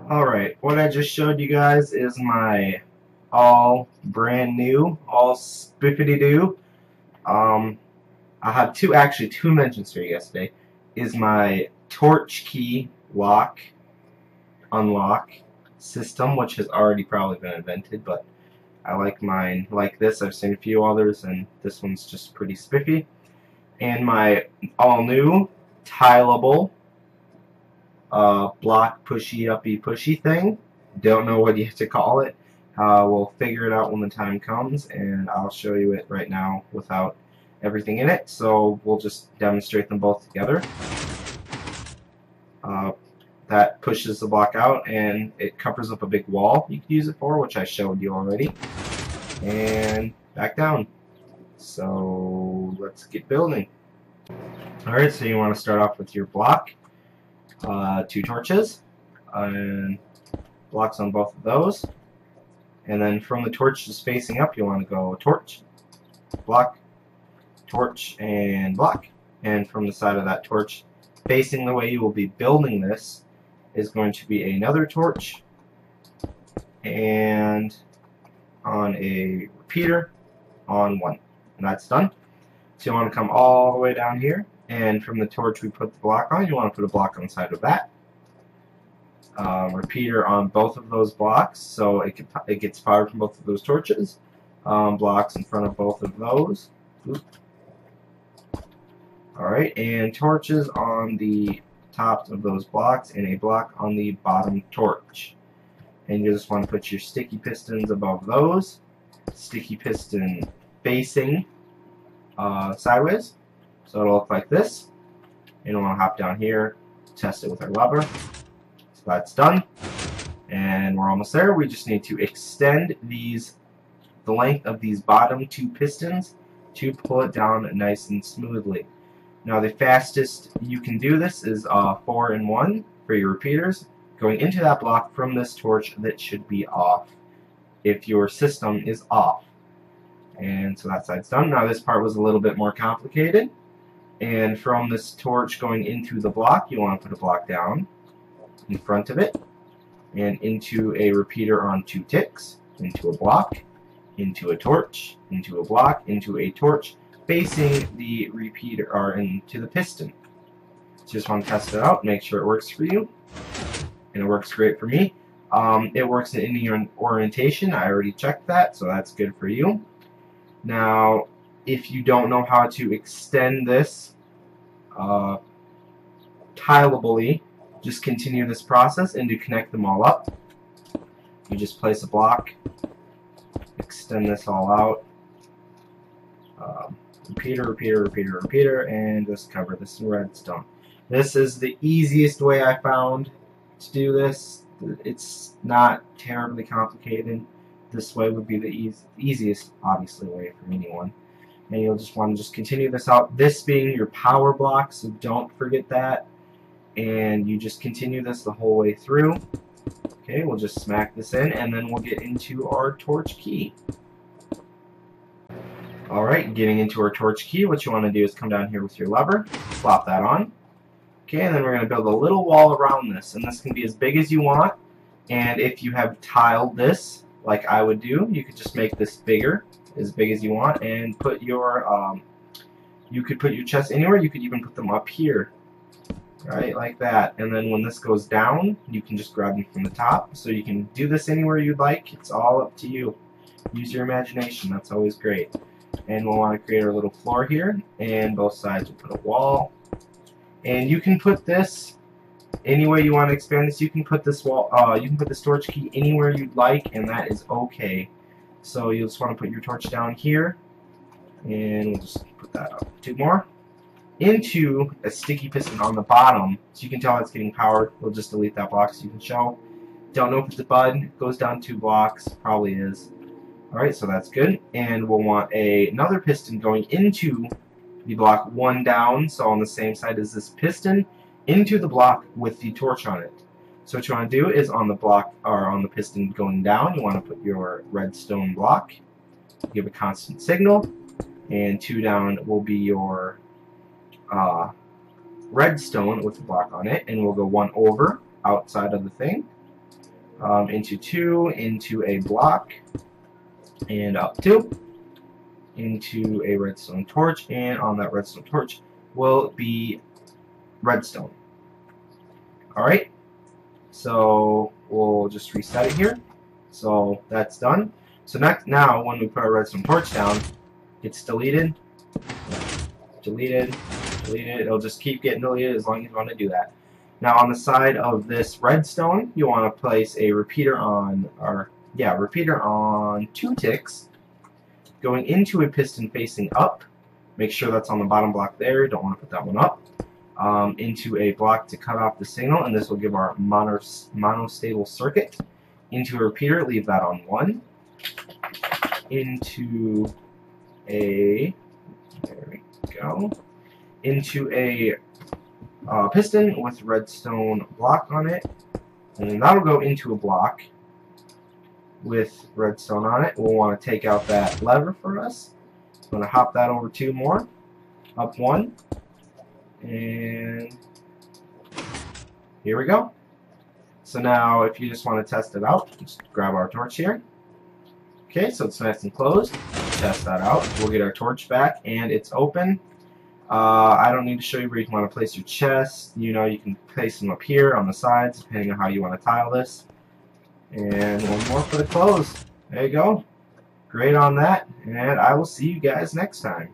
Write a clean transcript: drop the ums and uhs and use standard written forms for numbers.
Alright, what I just showed you guys is my all brand new, all spiffity-doo. I have two mentions for you guys today. Is my torch key lock, unlock system, which has already probably been invented, but I like mine like this. I've seen a few others, and this one's just pretty spiffy. And my all new Tileable block pushy uppy pushy thing. Don't know what you have to call it. We'll figure it out when the time comes, and I'll show you it right now without everything in it. So we'll just demonstrate them both together. That pushes the block out, and it covers up a big wall you could use it for, which I showed you already. And back down. So let's get building. Alright, so you want to start off with your block. 2 torches, and blocks on both of those. And then from the torches facing up, you want to go torch, block, torch, and block. And from the side of that torch, facing the way you will be building this, is going to be another torch, and on a repeater on 1. And that's done. So you want to come all the way down here, and from the torch we put the block on, you want to put a block on the side of that. Repeater on both of those blocks, so it gets powered from both of those torches. Blocks in front of both of those. Alright, and torches on the tops of those blocks, and a block on the bottom torch. And you just want to put your sticky pistons above those. Sticky piston facing sideways, so it'll look like this. And we'll hop down here, test it with our lever. So that's done, and we're almost there. We just need to extend the length of these bottom 2 pistons to pull it down nice and smoothly. Now the fastest you can do this is 4 in 1 for your repeaters, going into that block from this torch that should be off if your system is off. And so that side's done. Now this part was a little bit more complicated. And from this torch going into the block, you want to put a block down in front of it, and into a repeater on 2 ticks, into a block, into a torch, into a block, into a torch, facing the repeater, or into the piston. So just want to test it out, make sure it works for you. And it works great for me. It works in any orientation. I already checked that, so that's good for you. Now, if you don't know how to extend this tileably, just continue this process, and to connect them all up, you just place a block, extend this all out, repeater, and just cover this in redstone. This is the easiest way I found to do this. It's not terribly complicated. This way would be the easiest, obviously, way for anyone. And you'll just want to just continue this out. This being your power block, so don't forget that. And you just continue this the whole way through. Okay, we'll just smack this in, and then we'll get into our torch key. Alright, getting into our torch key, what you want to do is come down here with your lever, flop that on. Okay, and then we're going to build a little wall around this, and this can be as big as you want. And if you have tiled this, like I would do, you could just make this bigger, as big as you want, and put your, you could put your chests anywhere. You could even put them up here, right, like that. And then when this goes down, you can just grab them from the top. So you can do this anywhere you'd like. It's all up to you. Use your imagination. That's always great. And we'll want to create our little floor here, and both sides will put a wall. And you can put this any way you want to expand this. You can put this wall, you can put this torch key anywhere you'd like, and that is okay. So you'll just want to put your torch down here, and we'll just put that up 2 more, into a sticky piston on the bottom, so you can tell it's getting powered. We'll just delete that block so you can show. Don't know if it's a button. It goes down 2 blocks, probably is. Alright, so that's good. And we'll want another piston going into the block 1 down, so on the same side as this piston, into the block with the torch on it. So what you want to do is on the block, or on the piston going down, you want to put your redstone block, give a constant signal, and 2 down will be your redstone with the block on it, and we'll go 1 over outside of the thing, into 2, into a block, and up 2, into a redstone torch, and on that redstone torch will be redstone. Alright, so we'll just reset it here. So that's done. So now when we put our redstone torch down, it's deleted, deleted, deleted. It'll just keep getting deleted as long as you want to do that. Now on the side of this redstone, you want to place a repeater on, repeater on 2 ticks, going into a piston facing up. Make sure that's on the bottom block there. Don't want to put that one up. Into a block to cut off the signal, and this will give our monostable circuit. Into a repeater, leave that on 1. Into a, there we go, into a piston with redstone block on it, and then that'll go into a block with redstone on it. We'll want to take out that lever for us. I'm going to hop that over 2 more, up 1, and here we go. So now if you just want to test it out, just grab our torch here. Okay, so it's nice and closed. Test that out. We'll get our torch back, and it's open. I don't need to show you where you want to place your chests. You know, you can place them up here on the sides, depending on how you want to tile this. And one more for the close. There you go. Great on that, and I will see you guys next time.